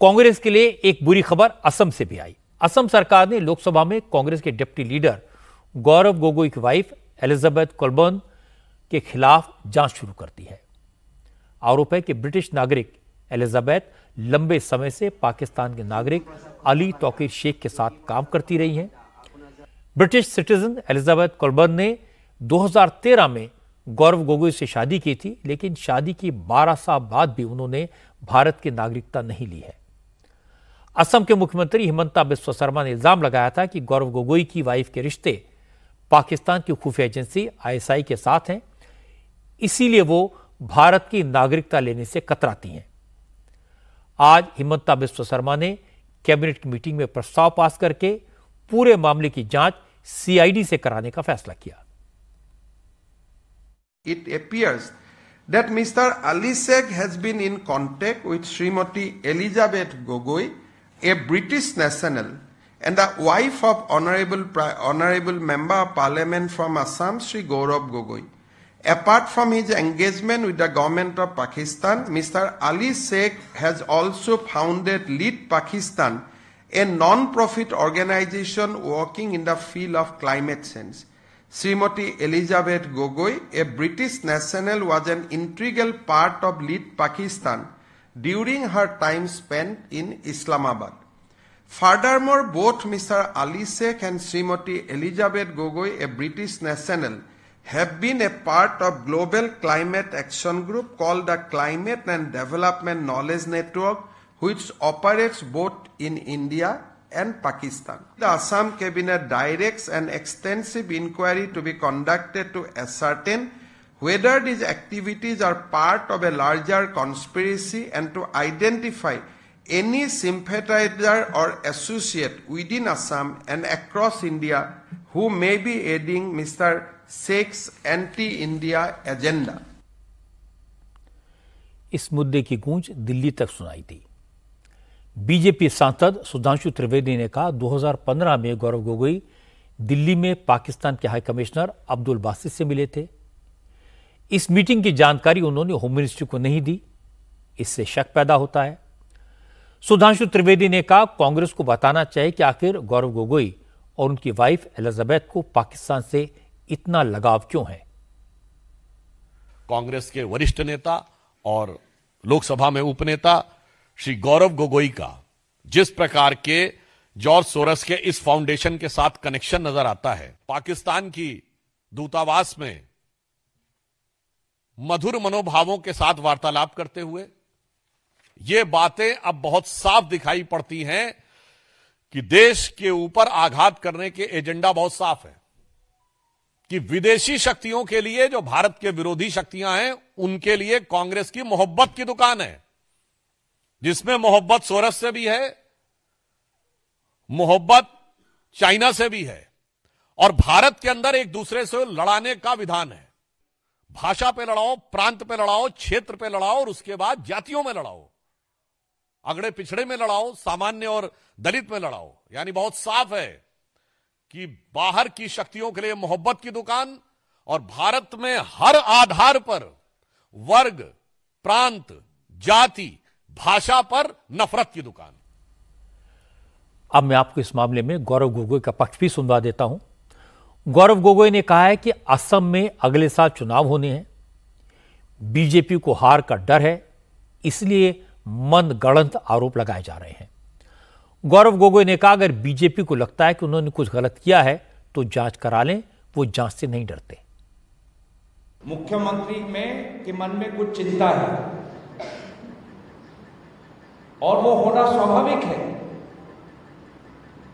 कांग्रेस के लिए एक बुरी खबर असम से भी आई। असम सरकार ने लोकसभा में कांग्रेस के डिप्टी लीडर गौरव गोगोई की वाइफ एलिजाबेथ कोलबर्न के खिलाफ जांच शुरू कर दी है। आरोप है कि ब्रिटिश नागरिक एलिजाबेथ लंबे समय से पाकिस्तान के नागरिक अली तौकीर शेख के साथ काम करती रही हैं। ब्रिटिश सिटीजन एलिजाबेथ कोलबर्न ने 2013 में गौरव गोगोई से शादी की थी, लेकिन शादी की 12 साल बाद भी उन्होंने भारत की नागरिकता नहीं ली है। असम के मुख्यमंत्री हिमंता बिस्वा शर्मा ने इल्जाम लगाया था कि गौरव गोगोई की वाइफ के रिश्ते पाकिस्तान की खुफिया एजेंसी ISI के साथ हैं, इसीलिए वो भारत की नागरिकता लेने से कतराती हैं। आज हिमंता बिस्वा शर्मा ने कैबिनेट की मीटिंग में प्रस्ताव पास करके पूरे मामले की जांच CID से कराने का फैसला किया। It appears that Mr. Ali Sheikh has been in contact with Srimati Elizabeth Gogoi, a British national and the wife of Honorable Member of Parliament from Assam, Sri Gaurav Gogoi. Apart from his engagement with the government of Pakistan, Mr. Ali Sheikh has also founded Lead Pakistan, a non-profit organization working in the field of climate change. Srimati Elizabeth Gogoi, a British national, was an integral part of Lead Pakistan during her time spent in Islamabad. Furthermore, both Mr. Ali Sheikh and Srimati Elizabeth Gogoi, a British national, have been a part of global climate action group called the Climate and Development Knowledge Network, which operates both in India and Pakistan. The Assam Cabinet directs an extensive inquiry to be conducted to ascertain whether these activities are part of a larger conspiracy and to identify any sympathizer or associate within Assam and across India who may be aiding Mr. Sheikh's anti-India agenda. इस मुद्दे की गूंज दिल्ली तक सुनाई दी। BJP सांसद सुधांशु त्रिवेदी ने कहा 2015 में गौरव गोगोई दिल्ली में पाकिस्तान के हाई कमिश्नर अब्दुल बासित से मिले थे। इस मीटिंग की जानकारी उन्होंने होम मिनिस्ट्री को नहीं दी, इससे शक पैदा होता है। सुधांशु त्रिवेदी ने कहा कांग्रेस को बताना चाहिए कि आखिर गौरव गोगोई और उनकी वाइफ एलिजाबेथ को पाकिस्तान से इतना लगाव क्यों है। कांग्रेस के वरिष्ठ नेता और लोकसभा में उपनेता श्री गौरव गोगोई का जिस प्रकार के जॉर्ज सोरस के इस फाउंडेशन के साथ कनेक्शन नजर आता है, पाकिस्तान की दूतावास में मधुर मनोभावों के साथ वार्तालाप करते हुए ये बातें अब बहुत साफ दिखाई पड़ती हैं कि देश के ऊपर आघात करने के एजेंडा बहुत साफ है कि विदेशी शक्तियों के लिए जो भारत के विरोधी शक्तियां हैं उनके लिए कांग्रेस की मोहब्बत की दुकान है, जिसमें मोहब्बत सोरस से भी है, मोहब्बत चाइना से भी है और भारत के अंदर एक दूसरे से लड़ाने का विधान है। भाषा पे लड़ाओ, प्रांत पे लड़ाओ, क्षेत्र पे लड़ाओ और उसके बाद जातियों में लड़ाओ, अगड़े पिछड़े में लड़ाओ, सामान्य और दलित में लड़ाओ। यानी बहुत साफ है कि बाहर की शक्तियों के लिए मोहब्बत की दुकान और भारत में हर आधार पर वर्ग, प्रांत, जाति, भाषा पर नफरत की दुकान। अब मैं आपको इस मामले में गौरव गोगोई का पक्ष भी सुनवा देता हूं। गौरव गोगोई ने कहा है कि असम में अगले साल चुनाव होने हैं, बीजेपी को हार का डर है, इसलिए मनगढ़ंत आरोप लगाए जा रहे हैं। गौरव गोगोई ने कहा अगर बीजेपी को लगता है कि उन्होंने कुछ गलत किया है तो जांच करा लें, वो जांच से नहीं डरते। मुख्यमंत्री में के मन में कुछ चिंता है और वो होना स्वाभाविक है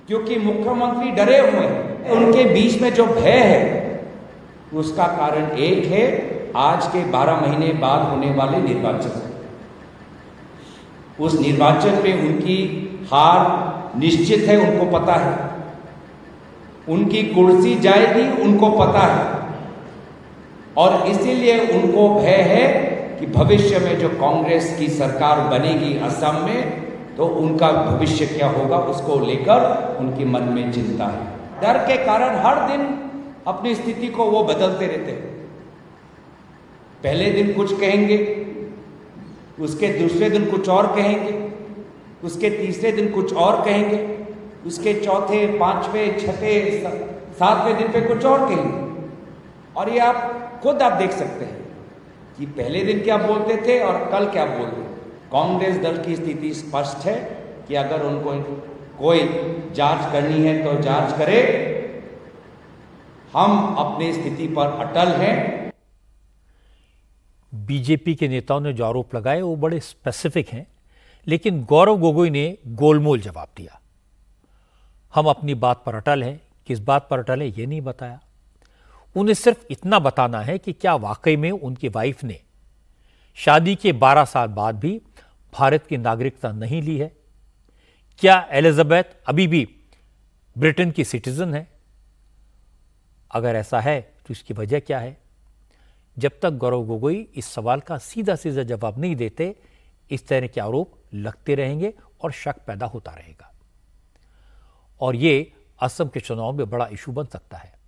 क्योंकि मुख्यमंत्री डरे हुए हैं। उनके बीच में जो भय है उसका कारण एक है, आज के 12 महीने बाद होने वाले निर्वाचन। उस निर्वाचन में उनकी हार निश्चित है, उनको पता है, उनकी कुर्सी जाएगी, उनको पता है और इसीलिए उनको भय है कि भविष्य में जो कांग्रेस की सरकार बनेगी असम में तो उनका भविष्य क्या होगा उसको लेकर उनके मन में चिंता है। डर के कारण हर दिन अपनी स्थिति को वो बदलते रहते हैं। पहले दिन कुछ कहेंगे, उसके दूसरे दिन कुछ और कहेंगे, उसके तीसरे दिन कुछ और कहेंगे, उसके चौथे, पांचवें, छठे, सातवें दिन पे कुछ और कहेंगे। और ये आप खुद देख सकते हैं कि पहले दिन क्या बोलते थे और कल क्या बोलते। कांग्रेस दल की स्थिति स्पष्ट है कि अगर उनको कोई जांच करनी है तो जांच करे। हम अपनी स्थिति पर अटल हैं। बीजेपी के नेताओं ने जो आरोप लगाए वो बड़े स्पेसिफिक हैं, लेकिन गौरव गोगोई ने गोलमोल जवाब दिया। हम अपनी बात पर अटल हैं। किस बात पर अटल है ये नहीं बताया। उन्हें सिर्फ इतना बताना है कि क्या वाकई में उनकी वाइफ ने शादी के 12 साल बाद भी भारत की नागरिकता नहीं ली है। क्या एलिजाबेथ अभी भी ब्रिटेन की सिटीजन है? अगर ऐसा है तो इसकी वजह क्या है? जब तक गौरव गोगोई इस सवाल का सीधा सीधा जवाब नहीं देते, इस तरह के आरोप लगते रहेंगे और शक पैदा होता रहेगा, और ये असम के चुनाव में बड़ा इशू बन सकता है।